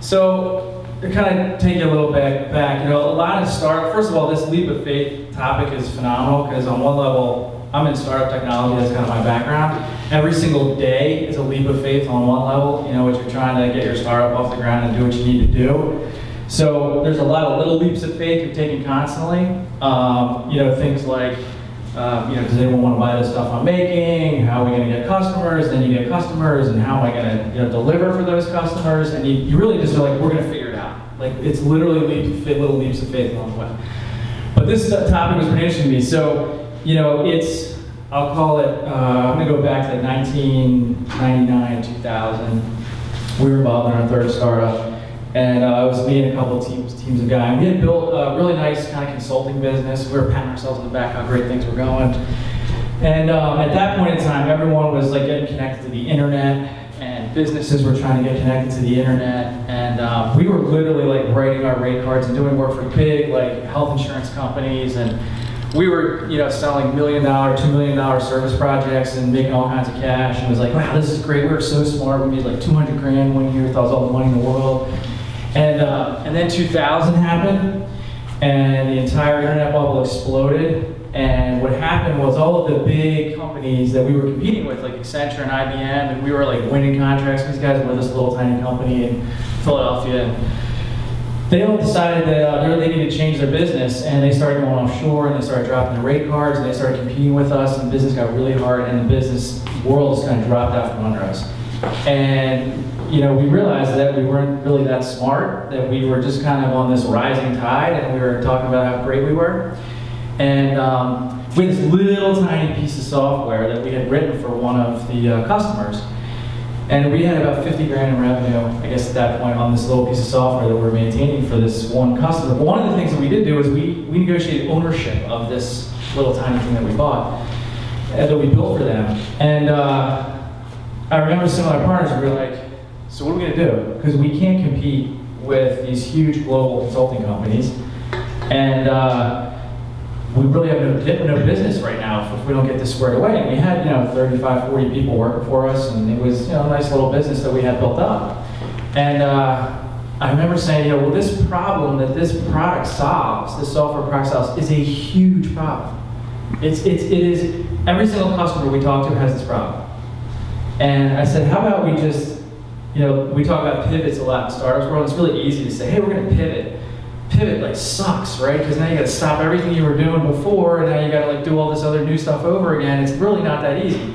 So to kind of take you a little bit back, you know, a lot of first of all, this leap of faith topic is phenomenal because on one level, I'm in startup technology, that's kind of my background. Every single day is a leap of faith on one level, you know, as you're trying to get your startup off the ground and do what you need to do. So there's a lot of little leaps of faith you're taking constantly. You know, things like, you know, does anyone want to buy the stuff I'm making? How are we going to get customers? Then you get customers, and how am I going to, you know, deliver for those customers? And you really just are like, we're going to figure it out. Like, it's literally little leaps of faith along the way. But this topic was pretty interesting to me. So, you know, I'll call it, I'm going to go back to 1999, 2000. We were involved in our third startup. And it was me and a couple of teams of guys. We had built a really nice kind of consulting business. We were patting ourselves on the back how great things were going. And at that point in time, everyone was like getting connected to the internet, and businesses were trying to get connected to the internet. And we were literally like writing our rate cards and doing work for big like health insurance companies. And we were, you know, selling $1 million, $2 million service projects and making all kinds of cash. And it was like, wow, this is great. We were so smart. We made like 200 grand one year. Thought it was all the money in the world. And then 2000 happened, and the entire internet bubble exploded. And what happened was all of the big companies that we were competing with, like Accenture and IBM, and we were like winning contracts. These guys were this little tiny company in Philadelphia. And they all decided that they needed to change their business, and they started going offshore, and they started dropping their rate cards, and they started competing with us, and business got really hard, and the business world just kind of dropped out from under us. And you know, we realized that we weren't really that smart, that we were just kind of on this rising tide, and we were talking about how great we were. And we had this little tiny piece of software that we had written for one of the customers. And we had about 50 grand in revenue, I guess at that point, on this little piece of software that we were maintaining for this one customer. But one of the things that we did do is we negotiated ownership of this little tiny thing that we bought, that we built for them. And I remember some of our partners were like, so what are we going to do? Because we can't compete with these huge global consulting companies, and we really have no business right now if we don't get this squared away. And we had, you know, 35, 40 people working for us, and it was, you know, a nice little business that we had built up. And I remember saying, you know, well, this problem that this product solves, this software product solves, is a huge problem. It is, every single customer we talk to has this problem. And I said, how about we just, you know, we talk about pivots a lot in startups world. It's really easy to say, hey, we're going to pivot. Pivot like sucks, right? Because now you got to stop everything you were doing before, and now you got to like do all this other new stuff over again. It's really not that easy.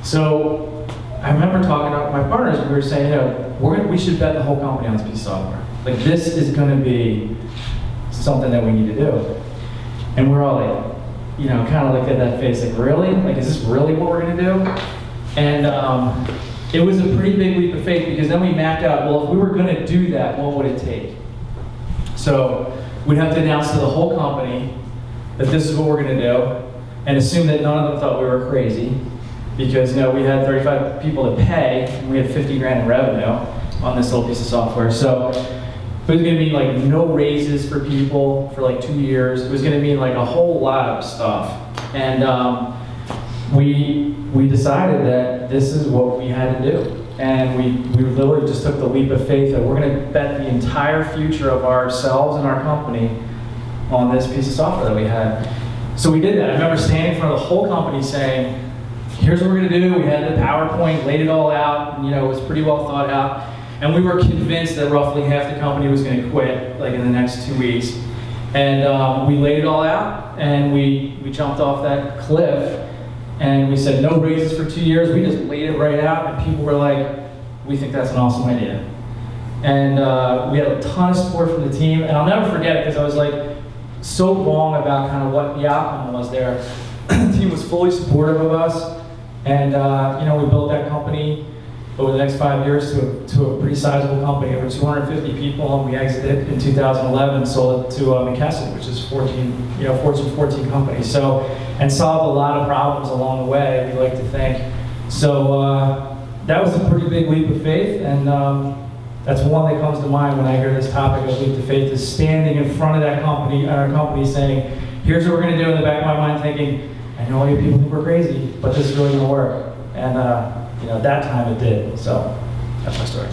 So I remember talking to my partners, and we were saying, you know, we should bet the whole company on this piece of software. Like, this is going to be something that we need to do. And we're all like, you know, kind of like at that face, like, really? Like, is this really what we're going to do? And it was a pretty big leap of faith, because then we mapped out, well, if we were going to do that, what would it take? So we'd have to announce to the whole company that this is what we're going to do, and assume that none of them thought we were crazy, because, you know, we had 35 people to pay, and we had 50 grand in revenue on this little piece of software. So it was going to mean like no raises for people for like 2 years. It was going to mean like a whole lot of stuff. And we decided that this is what we had to do. And we literally just took the leap of faith that we're going to bet the entire future of ourselves and our company on this piece of software that we had. So we did that. I remember standing in front of the whole company saying, here's what we're going to do. We had the PowerPoint, laid it all out, and, you know, it was pretty well thought out. And we were convinced that roughly half the company was going to quit, like in the next 2 weeks. And we laid it all out, and we jumped off that cliff. And we said no raises for 2 years. We just laid it right out, and people were like, we think that's an awesome idea. And we had a ton of support from the team, and I'll never forget it, because I was like so wrong about kind of what the outcome was there. The team was fully supportive of us, and you know, we built that company over the next 5 years to a pretty sizable company, over 250 people, and we exited in 2011 and sold it to McKesson, which is 14, you know, Fortune 14 company. So, and solved a lot of problems along the way, we like to think. So that was a pretty big leap of faith, and that's one that comes to mind when I hear this topic of leap of faith, is standing in front of that company, our company, saying, here's what we're going to do, in the back of my mind thinking, I know all you people think we're crazy, but this is really going to work. And you know, that time it did. So that's my story.